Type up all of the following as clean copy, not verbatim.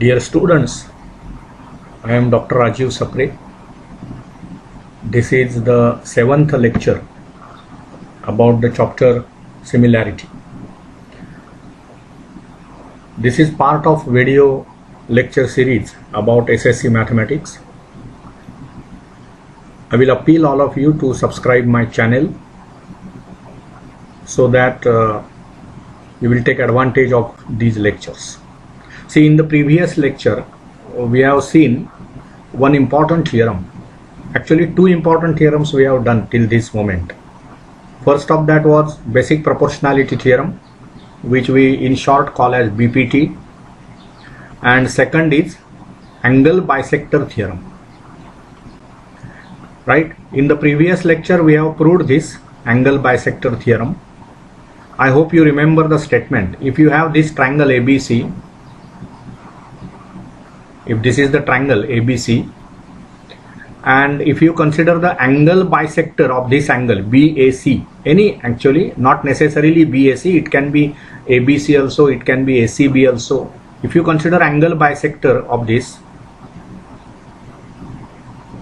Dear students, I am Dr. Rajiv Sapre. This is the 7th lecture about the chapter similarity. This is part of video lecture series about SSC mathematics. I will appeal all of you to subscribe my channel so that you will take advantage of these lectures. See, in the previous lecture we have seen one important theorem. Actually, two important theorems we have done till this moment. First of that was basic proportionality theorem, which we in short call as BPT, and second is angle bisector theorem. Right? In the previous lecture we have proved this angle bisector theorem. I hope you remember the statement. If you have this triangle ABC, if this is the triangle ABC, and if you consider the angle bisector of this angle BAC, any, actually not necessarily BAC, it can be ABC also, it can be ACB also. If you consider angle bisector of this,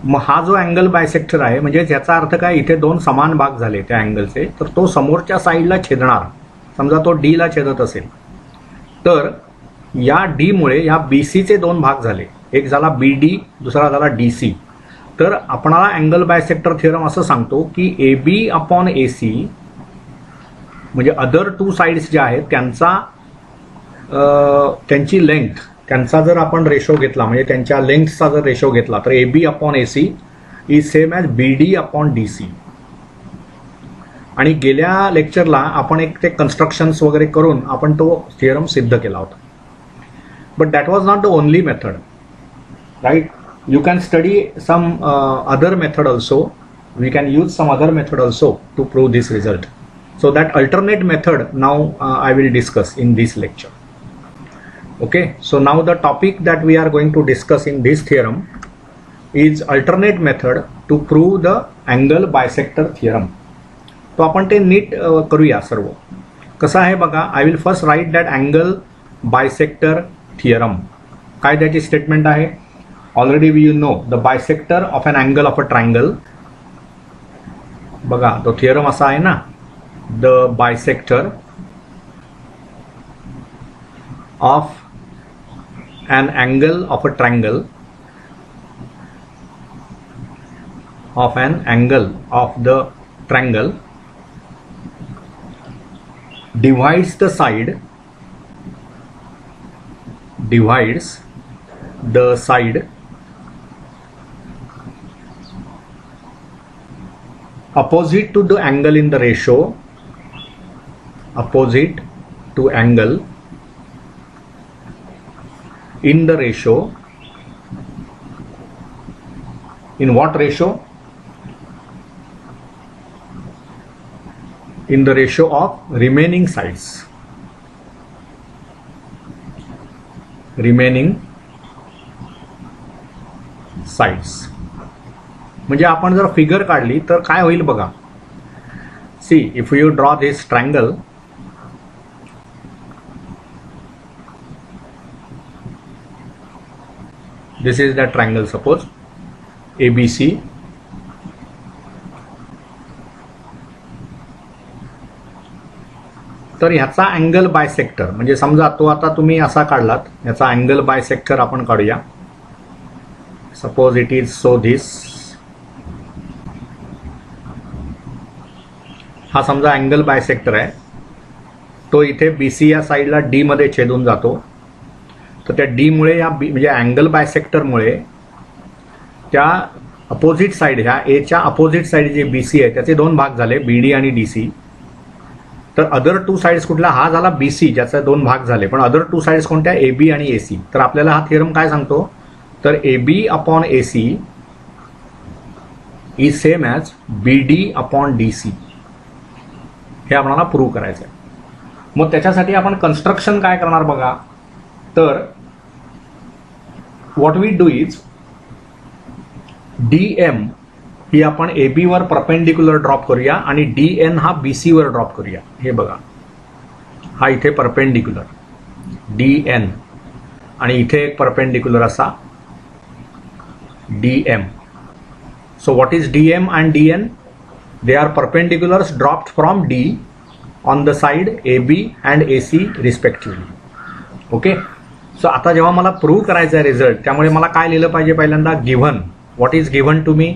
मग हा जो angle bisector आहे, म्हणजे ज्याचा अर्थ काय, इथे दोन समान भाग झाले त्या अँगलचे, तर तो समोरच्या साईडला छेदणार. समजा तो डी ला छेदत असेल, तर या डी मुळे या BC चे दोन भाग झाले, एक झाला BD, दुसरा झाला DC. तर आपणाला अँगल बायसेक्टर थिअरम असं सांगतो की AB अपॉन AC म्हणजे अदर टू साइड्स ज्या आहेत त्यांची लेंथ, त्यांचा जर आपण रेशो घेतला, म्हणजे त्यांच्या लेंथचा जर रेशो घेतला, तर AB upon AC is same as BD upon DC. आणि गेल्या लेक्चरला आपण एक ते कन्स्ट्रक्शन्स वगैरे करून आपण तो थिअरम सिद्ध केला होता. But that was not the only method, right? You can study some other method also. We can use some other method also to prove this result. So that alternate method now I will discuss in this lecture. Okay, so now the topic that we are going to discuss in this theorem is alternate method to prove the angle bisector theorem. तो आपण ते नीट करूया सर्व. कसं आहे बघा, I will first write that angle bisector theorem. काय त्याची स्टेटमेंट आहे? Already we know the bisector of an angle of a triangle. बघा तो थिअरम असा आहे ना, the bisector of an angle of a triangle, of an angle of the triangle divides the side, divides the side opposite to the angle in the ratio, opposite to angle in the ratio. In what ratio? In the ratio of remaining sides, remaining sides. म्हणजे आपण जर figure काढली तर काय होईल बघा. See, if you draw this triangle, this is the triangle, suppose ABC. तर ह्याचा अँगल बायसेक्टर, म्हणजे समजा तो आता तुम्ही असा काढलात, ह्याचा अँगल बायसेक्टर आपण काढूया. Suppose it is so this. हा समजा अँगल बायसेक्टर आहे, तो इथे BC या साईडला D मध्ये छेदून जातो. तर त्या D मुळे या म्हणजे अँगल बायसेक्टरमुळे त्या अपोजिट साईड, ह्या Aच्या अपोजिट साईड जे BC आहे त्याचे दोन भाग झाले, BD आणि DC. तर अदर टू साइड्स कुठला? हा झाला BC, ज्याचे दोन भाग झाले. पण अदर टू साइड्स कोणत्या? AB आणि AC. तर आपल्याला हा थिअरम काय सांगतो, तर AB upon AC is same as BD upon DC. हे आपल्याला प्रूव्ह करायचं आहे. मग त्याच्यासाठी आपण कन्स्ट्रक्शन काय करणार बघा. तर what we do is DM ही आपण AB वर परपेंडिक्युलर ड्रॉप करूया आणि DN हा BC वर ड्रॉप करूया. हे बघा, हा इथे परपेंडिक्युलर DN आणि इथे एक परपेंडिक्युलर असा DM. So what is DM and DN? They are perpendiculars dropped from D on the side AB and AC respectively. Okay. So आता जेव्हा मला प्रूव्ह करायचा आहे रिझल्ट, त्यामुळे मला काय लिहिलं पाहिजे पहिल्यांदा? Given. What is given to me?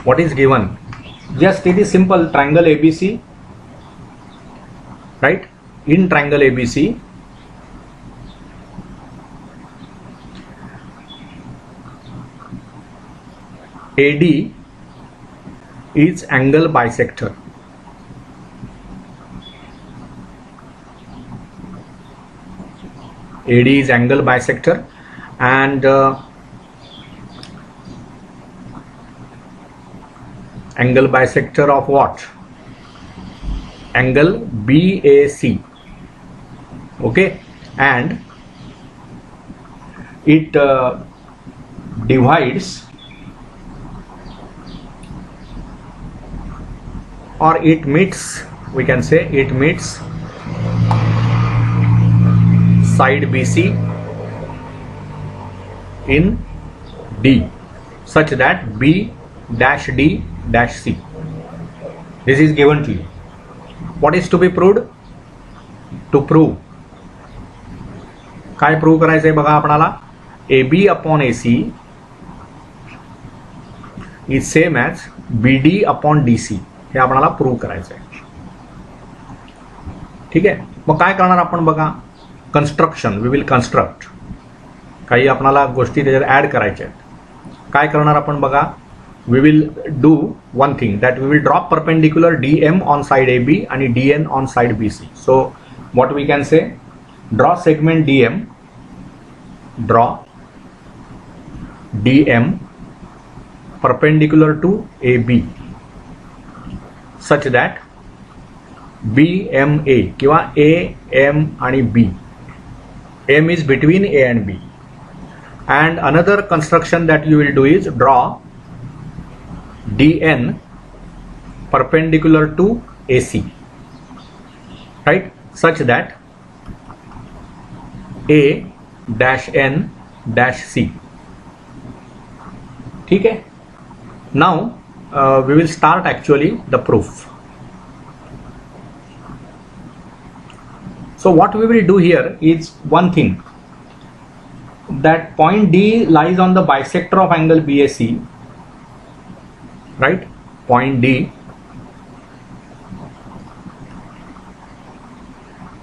What is given? Just it is simple. Triangle ABC, right? In triangle ABC AD is angle bisector. AD is angle bisector, and angle bisector of what? Angle BAC. Okay, and it divides, or it meets, we can say it meets side BC in D such that B dash D dash C. This is given to you. What is to be proved? To prove, काय prove करायचं आहे बघा आपणाला? AB upon AC is same as BD upon DC. हे आपल्याला prove करायचं आहे. ठीक आहे. मग काय करणार आपण बघा? कन्स्ट्रक्शन. We will construct. काही आपल्याला गोष्टी त्याच्यात ऍड करायच्या आहेत. काय करणार आपण बघा? We will do one thing, that we will drop perpendicular DM on side AB आणि DN on side BC. So what we can say? Draw segment DM, draw DM perpendicular to AB such that BMA किंवा AM आणि B. M is between A and B. And another construction that you will do is draw DN perpendicular to AC, right? Such that A dash N dash C. ठीक है? Now we will start actually the proof. So what we will do here is one thing, that point D lies on the bisector of angle BAC, right? Point D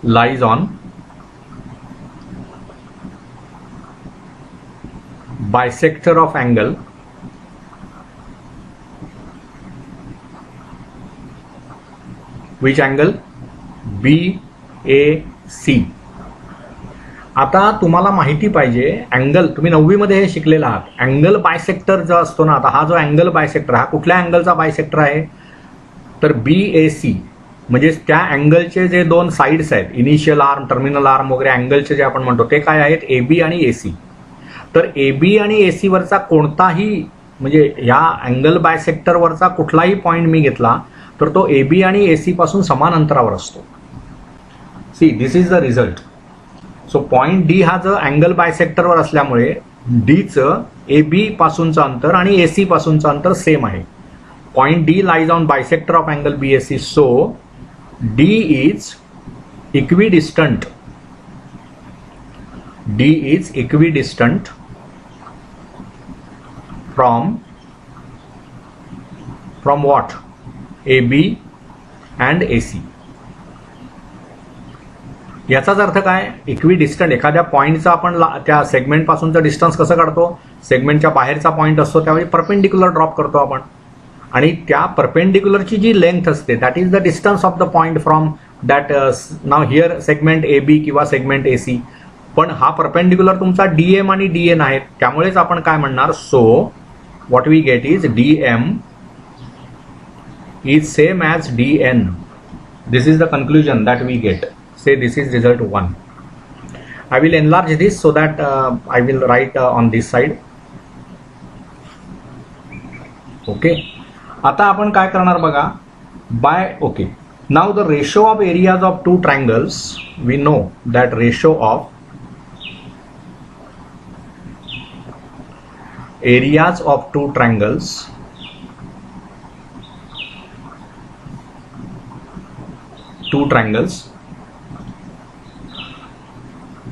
lies on bisector of angle which angle? BAC. आता तुम्हाला माहिती पाहिजे angle, तुम्ही 9वी मध्ये हे शिकलेला आहात. Angle bisector जो असतो ना, आता हा जो अँगल बायसेक्टर, हा कुठल्या अँगलचा बायसेक्टर आहे? तर BAC. म्हणजे त्या अँगलचे जे दोन साइड्स आहेत, इनिशियल आर्म, टर्मिनल आर्म वगैरे अँगलचे जे आपण म्हणतो, ते काय आहेत? AB आणि AC. तर AB आणि AC वरचा कोणताही, म्हणजे ह्या अँगल बायसेक्टर वरचा कुठलाही पॉइंट मी घेतला तर तो AB आणि AC पासून समान अंतरावर असतो. See, this is the result. So point D हा जो अँगल बायसेक्टरवर असल्यामुळे Dचं AB पासूनचं अंतर आणि AC पासूनचं अंतर सेम आहे. Point D lies on bisector of angle BAC. So D is equidistant. D is equidistant from what? AB and AC. याचाच अर्थ काय? इक्विडिस्टंट. एखाद्या पॉइंटचा आपण त्या सेगमेंट पासूनचा डिस्टन्स कसं काढतो? सेगमेंटच्या बाहेरचा पॉइंट असतो त्यावेळी परपेंडिक्युलर ड्रॉप करतो आपण, आणि त्या परपेंडिक्युलरची जी लेंथ असते that is the distance of the point from that now here segment AB किंवा सेगमेंट AC. पण हा परपेंडिक्युलर तुमचा DM आणि DN आहे, त्यामुळेच आपण काय म्हणणार? So what we get is DM is same as DN. This is the conclusion that we get. Say this is result 1. I will enlarge this so that I will write on this side. Okay. आता आपण काय करणार बघा? By okay. Now the ratio of areas of two triangles, we know that ratio of areas of two triangles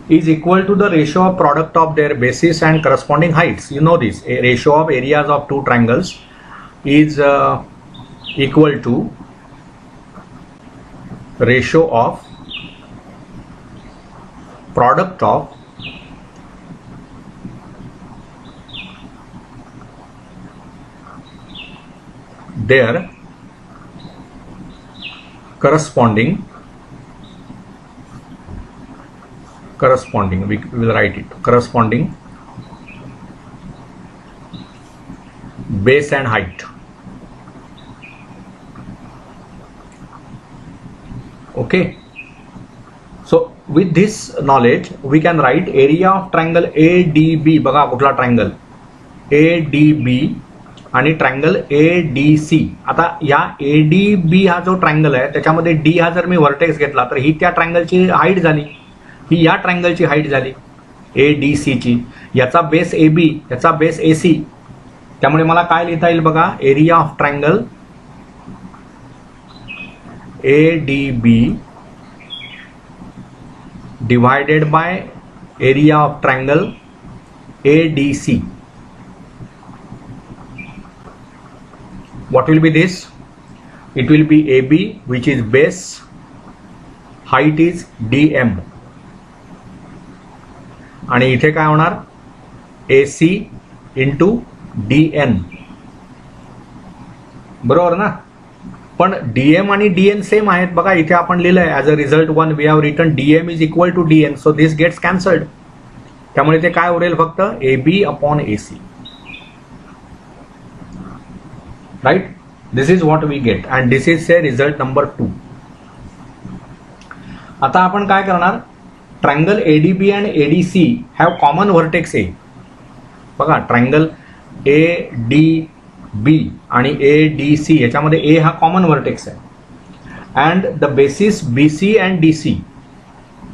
is equal to the ratio of product of their bases and corresponding heights. You know this, a ratio of areas of two triangles is equal to ratio of product of their corresponding, we will write it, corresponding base and height. Okay, so with this knowledge we can write area of triangle ADB. बघा कुठला triangle ADB आणि triangle ADC. आता या ADB हा जो triangle आहे त्याच्यामध्ये D हा जर मी व्हर्टेक्स घेतला तर ही त्या ट्रायंगलची हाईट झाली, ही या ट्रायंगलची हाईट झाली ADC ची, याचा बेस AB, याचा बेस AC. त्यामुळे मला काय लिहिता येईल बघा, area of triangle ADB divided by area of triangle ADC. What will be this? It will be AB, which is base, height is DM, आणि इथे काय होणार AC into DN. बरोबर ना? पण DM आणि DN सेम आहेत बघा. इथे आपण लिहिलंय as a result 1 we have written DM is equal to DN, so this gets cancelled. त्यामुळे ते काय उरेल फक्त AB upon AC. Right, this is what we get and this is say result number 2. आता आपण काय करणार, triangle ADB and ADC have common vertex A. बघा ट्रायंगल ADB आणि ADC याच्यामध्ये A हा कॉमन व्हर्टेक्स आहे and the basis BC and DC.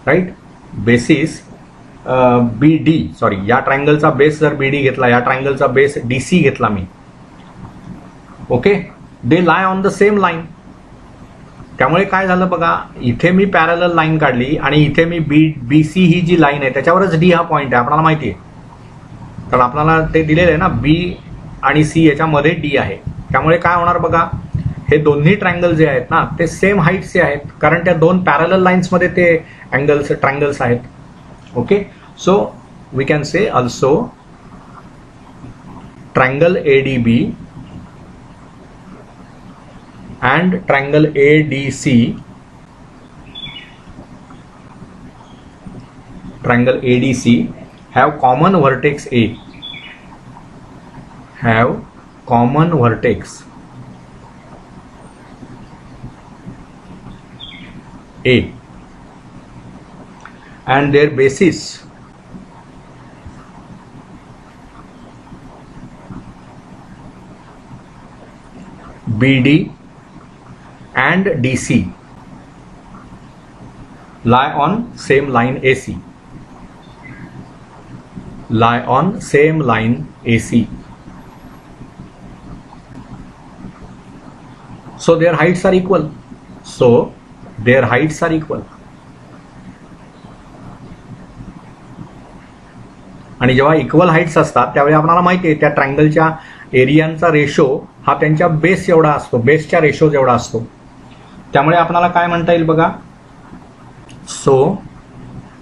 Right, basis BD, sorry या ट्रायंगलचा बेस जर BD घेतला, या ट्रायंगलचा बेस DC घेतला मी. Okay, they lie on the same line. त्यामुळे काय झालं बघा, इथे मी पॅरलल लाईन काढली आणि इथे मी BC ही जी लाईन आहे त्याच्यावरच D हा पॉइंट आहे, आपल्याला माहिती आहे, कारण आपल्याला ते दिलेलं आहे ना, B आणि C याच्यामध्ये D आहे. त्यामुळे काय होणार बघा, हे दोन्ही ट्रायंगल जे आहेत ना ते सेम हाईटचे आहेत, कारण त्या दोन पॅरलल लाईन्समध्ये ते अँगल्स ट्रायंगल्स आहेत. Okay, so we can say also triangle ADB and triangle ADC, triangle ADC have common vertex A, have common vertex A and their basis BD and DC lie on same line AC, lie on same line AC. So their heights are equal. So their heights are equal. आणि जेव्हा equal heights असतात त्यावेळी आपल्याला माहिती आहे त्या ट्रायंगलच्या एरियांचा ratio हा त्यांच्या बेस एवढा असतो, बेसच्या रेशो जेवढा असतो. त्यामुळे आपल्याला काय म्हणता येईल बघा, so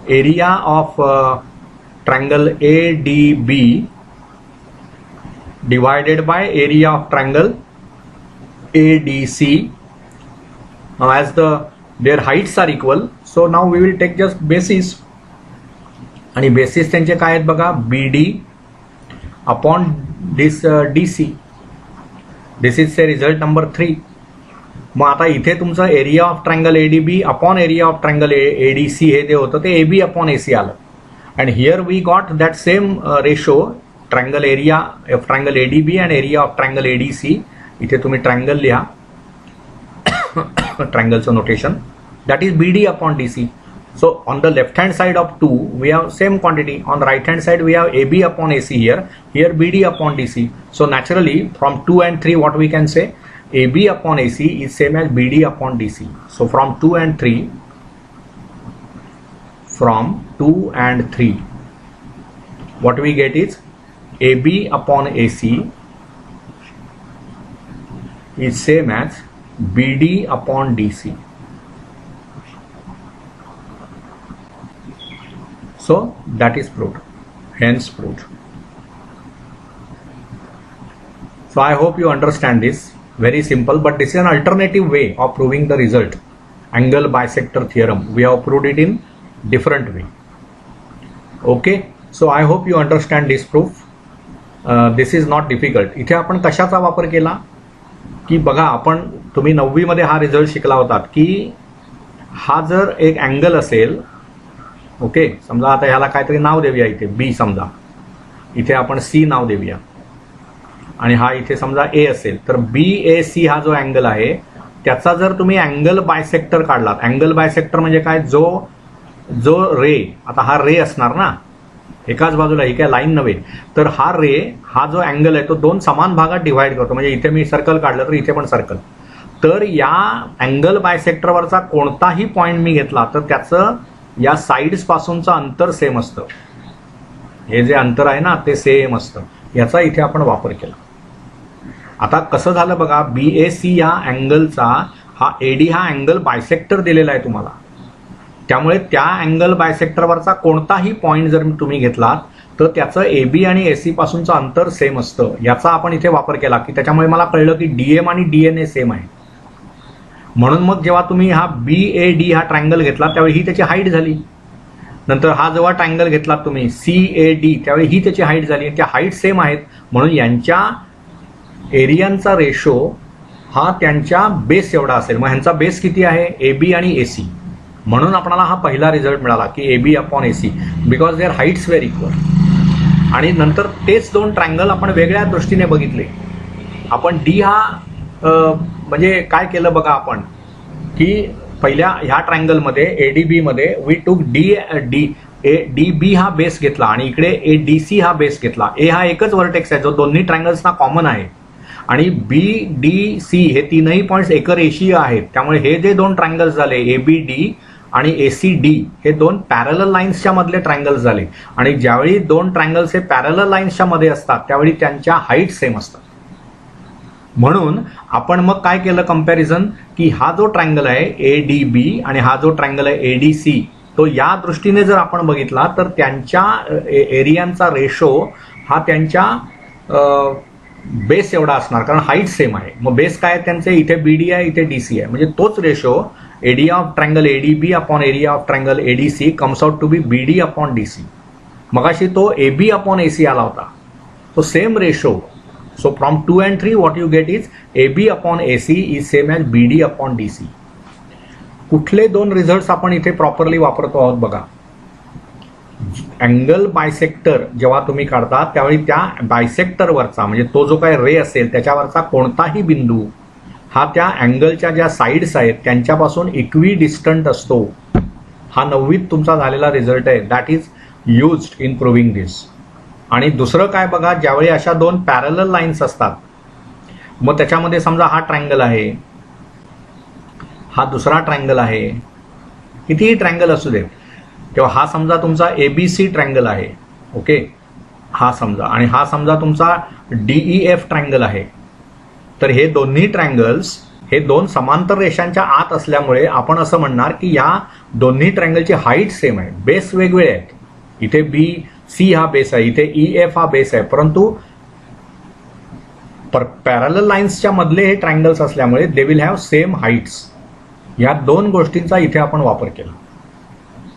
area of triangle ADB divided by area of triangle ADC. Now as their heights are equal, so now we will take just basis. आणि बेसिस त्यांचे काय आहेत बघा, BD upon this DC. This is say result number 3. मग आता इथे तुमचं area of triangle ADB upon area of triangle ADC हे जे होतं ते AB अपॉन AC आलं. And here we got that same ratio, triangle area of triangle ADB and area of triangle ADC. इथे तुम्ही ट्रायंगल लिहा, ट्रायंगलचं notation, that is BD upon DC. So on the left hand side of 2 we have same quantity, on the right hand side we have AB upon AC here BD upon DC. So naturally from 2 and 3 what we can say, AB upon AC is same as BD upon DC. So from 2 and 3, what we get is AB upon AC is same as BD upon DC. So that is proved, hence proved. So I hope you understand this. Very simple, but this is an alternative way of proving the result. Angle bisector theorem, we have proved it in different way. Okay, so I hope you understand this proof. This is not difficult. इथे आपण कशाचा वापर केला की बघा, आपण तुम्ही 9वी मध्ये हा रिझल्ट शिकला होतात की हा जर एक अँगल असेल, ओके, समजा आता ह्याला काहीतरी नाव देऊया, इथे बी समजा, इथे आपण सी नाव देऊया आणि हा इथे समजा ए असेल, तर BAC हा जो अँगल आहे त्याचा जर तुम्ही अँगल बायसेक्टर काढलात, अँगल बायसेक्टर म्हणजे काय, जो रे, आता हा रे असणार ना एकाच बाजूला, ही काय लाईन नव्हे, तर हा रे, हा जो अँगल आहे तो दोन समान भागात डिव्हाइड करतो, म्हणजे इथे मी सर्कल काढलं तर इथे पण सर्कल, तर या अँगल बायसेक्टरवरचा कोणताही पॉइंट मी घेतला तर त्याचं या साइड्स पासूनचं अंतर सेम असतं, हे जे अंतर आहे ना ते सेम असतं, याचा इथे आपण वापर केला. आता कसं झालं बघा, BAC या अँगलचा हा AD हा अँगल बायसेक्टर दिलेला आहे तुम्हाला, त्यामुळे त्या अँगल बायसेक्टरवरचा कोणताही पॉइंट जर तुम्ही घेतलात तर त्याचं AB आणि AC पासूनचं अंतर सेम असतं, याचा आपण इथे वापर केला की त्याच्यामुळे मला कळलं की DM आणि DNA सेम आहे. म्हणून मग जेव्हा तुम्ही हा BAD हा ट्रायंगल घेतला त्यावेळी ही त्याची हाईट झाली, नंतर हा जेव्हा ट्रायंगल घेतला तुम्ही CAD त्यावेळी ही त्याची हाईट झाली, त्या हाईट सेम आहेत, म्हणून यांच्या एरियांचा रेशो हा त्यांच्या बेस एवढा असेल. मग ह्यांचा बेस किती आहे, AB आणि AC, म्हणून आपल्याला हा पहिला रिझल्ट मिळाला की AB upon AC, because their heights were equal. आणि नंतर तेच दोन ट्रायंगल आपण वेगळ्या दृष्टीने बघितले. आपण डी हा म्हणजे काय केलं बघा आपण की पहिल्या ह्या ट्रायंगलमध्ये ADB मध्ये वी टूक DB हा बेस घेतला आणि इकडे ADC हा बेस घेतला. ए हा एकच व्हर्टेक्स आहे जो दोन्ही ट्रायंगल्सना कॉमन आहे आणि BDC हे तीनही पॉइंट्स एकरेषीय आहेत, त्यामुळे हे जे दोन ट्रायंगल्स झाले ABD आणि ACD हे दोन पॅरलल लाईन्सच्या मधले ट्रायंगल्स झाले. आणि ज्यावेळी दोन ट्रायंगल्स हे पॅरलल लाईन्सच्या मध्ये असतात त्यावेळी त्यांच्या हाईट सेम असतात. म्हणून आपण मग काय केलं कंपॅरिझन की हा जो ट्रायंगल आहे ADB आणि हा जो ट्रायंगल आहे ADC तो या दृष्टीने जर आपण बघितला तर त्यांच्या एरियांचा रेशो हा त्यांच्या बेस एवढा असणार, कारण हाईट सेम आहे. मग बेस काय त्यांचे, इथे BD आहे इथे DC आहे, म्हणजे तोच ratio area of triangle ADB upon area of triangle ADC comes out to be BD upon DC. मगाशी तो AB अपॉन AC आला होता, तो same ratio. So from 2 and 3 what you get is AB upon AC is same as BD upon DC. कुठले दोन results आपण इथे properly वापरतो आहोत बघा. अँगल बायसेक्टर जेव्हा तुम्ही काढता त्यावेळी त्या बायसेक्टरवरचा म्हणजे तो जो काय रे असेल त्याच्यावरचा कोणताही बिंदू हा त्या अँगलच्या ज्या साइड्स आहेत त्यांच्यापासून इक्वी डिस्टंट असतो. हा 9वीत तुमचा झालेला रिझल्ट आहे. That is used in proving दिस. आणि दुसरं काय बघा, ज्यावेळी अशा दोन पॅरलल लाईन्स असतात मग त्याच्यामध्ये समजा हा ट्रायंगल आहे, हा दुसरा ट्रायंगल आहे, कितीही ट्रायंगल असू दे, तेव्हा हा समजा तुमचा ABC ट्रायंगल आहे, ओके, हा समजा, आणि हा समजा तुमचा DEF ट्रायंगल आहे. तर हे दोन्ही ट्रायंगल्स हे दोन समांतर रेषांच्या आत असल्यामुळे आपण असं म्हणणार की या दोन्ही ट्रायंगलची हाईट सेम आहे, बेस वेगवेगळे आहेत. इथे BC हा बेस आहे, इथे EF हा बेस आहे, परंतु पॅरलल लाईन्सच्या मधले हे ट्रायंगल्स असल्यामुळे they will have same heights. या दोन गोष्टींचा इथे आपण वापर केला.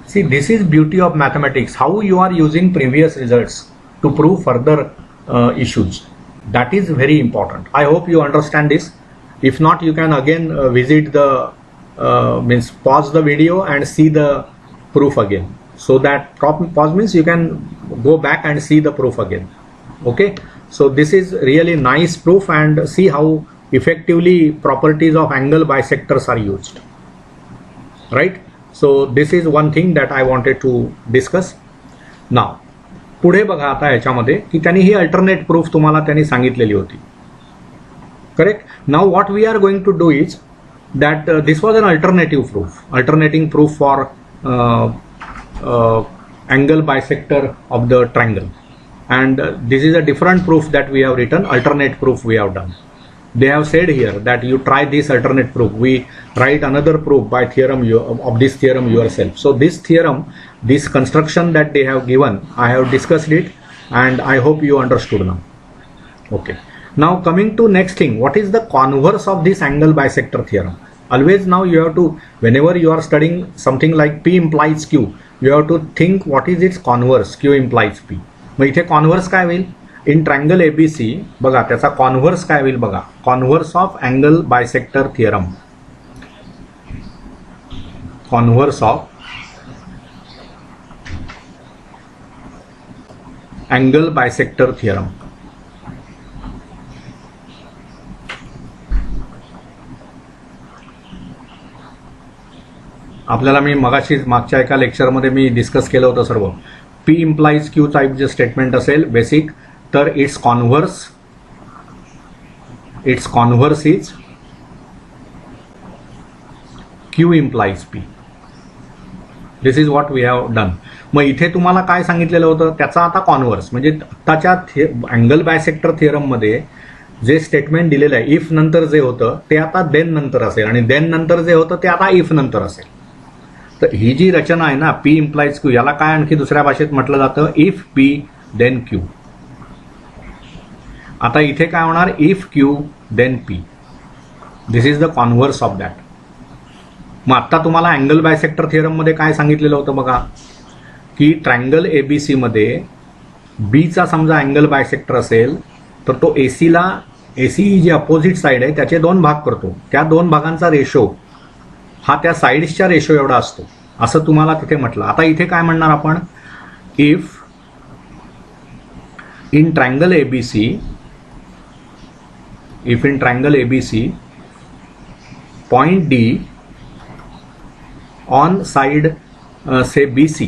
See, this is beauty of mathematics, how you are using previous results to prove further issues. That is very important. I hope you understand this. If not, you can again visit the means pause the video and see the proof again. So that pause means you can go back and see the proof again. Okay. So this is really nice proof, and see how effectively properties of angle bisectors are used. Right. So this is one thing that I wanted to discuss now. पुढे बघा आता याच्यामध्ये की त्यांनी ही alternate proof तुम्हाला त्यांनी सांगितलेली होती. Correct. Now what we are going to do is that this was an alternating proof for angle bisector of the triangle, and this is a different proof that we have written, alternate proof we have done. They have said here that you try this alternate proof, we write another proof by theorem of this theorem yourself. So this theorem, this construction that they have given, I have discussed it and I hope you understood now. Okay. Now coming to next thing, what is the converse of this angle bisector theorem? Always now you have to, whenever you are studying something like P implies Q, you have to think what is its converse, Q implies P. मग इथे converse काय होईल? In triangle ABC बघा त्याचा converse काय होईल बघा. Converse of angle bisector theorem, converse of angle bisector theorem. आपल्याला मी मगाशी मागच्या एका लेक्चरमध्ये मी डिस्कस केलं होतं सर्व. पी इम्प्लाइज क्यू टाईप जे स्टेटमेंट असेल बेसिक, तर its converse is Q implies P. This is what we have done. मग इथे तुम्हाला काय सांगितलेलं होतं त्याचा आता कॉन्व्हर्स म्हणजे आत्ताच्या अँगल बायसेक्टर थिअरममध्ये जे स्टेटमेंट दिलेलं आहे इफ नंतर जे होतं ते आता देन नंतर असेल आणि देन नंतर जे होतं ते आता इफ नंतर असेल. तर ही जी रचना आहे ना पी इम्प्लाइज क्यू, याला काय आणखी दुसऱ्या भाषेत म्हटलं जातं इफ पी देन क्यू. आता इथे काय होणार if Q then P. This is the converse of that. मग आता तुम्हाला अँगल बायसेक्टर थिअरम मध्ये काय सांगितलेलं होतं बघा की ट्रायंगल एबीसी मध्ये बीचा समजा अँगल बायसेक्टर असेल तर तो एसी जी अपोजिट साईड आहे त्याचे दोन भाग करतो. त्या दोन भागांचा रेशो हा त्या साईड्सच्या रेशो एवढा असतो असं तुम्हाला तिथे म्हटलं. आता इथे काय म्हणणार आपण if in triangle ABC point D on side say BC,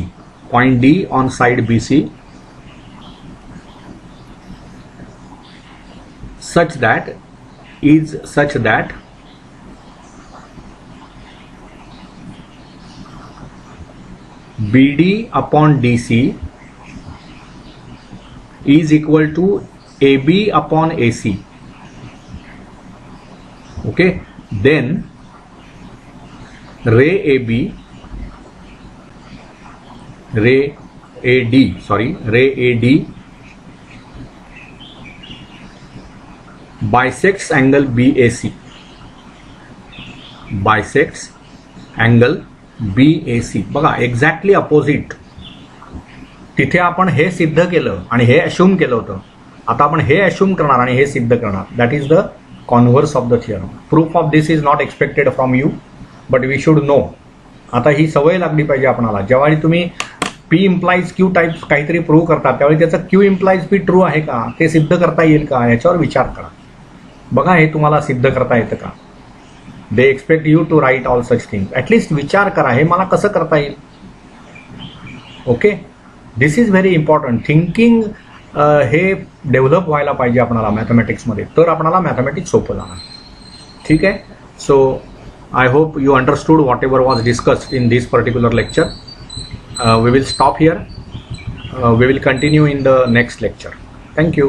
point D on side BC such that BD upon DC is equal to AB upon AC. Okay, then ray AD bisects angle BAC. बघा exactly opposite. तिथे आपण हे सिद्ध केलं आणि हे अश्युम केलं होतं. आता आपण हे अश्युम करणार आणि हे सिद्ध करणार. That is the converse of the theorem. Proof of this is not expected from you but we should know. आता ही सवय लागली पाहिजे आपणाला. जेव्हा तुम्ही पी इम्प्लाइज क्यू टाईप काहीतरी प्रूव्ह करता त्यावेळी त्याचं क्यू इम्प्लाइज पी ट्रू आहे का ते सिद्ध करता येईल का याच्यावर विचार करा. बघा हे तुम्हाला सिद्ध करता येतं का. They expect you to write all such things. At least विचार करा हे मला कसं करता येईल. Okay, this is very important. Thinking हे डेव्हलप व्हायला पाहिजे आपणाला मॅथमॅटिक्समध्ये, तर आपणाला मॅथमॅटिक्स सोपं जाणार. ठीक आहे. So I hope you understood what ever was discussed in this particular lecture. We will stop here. We will continue in the next lecture. Thank you.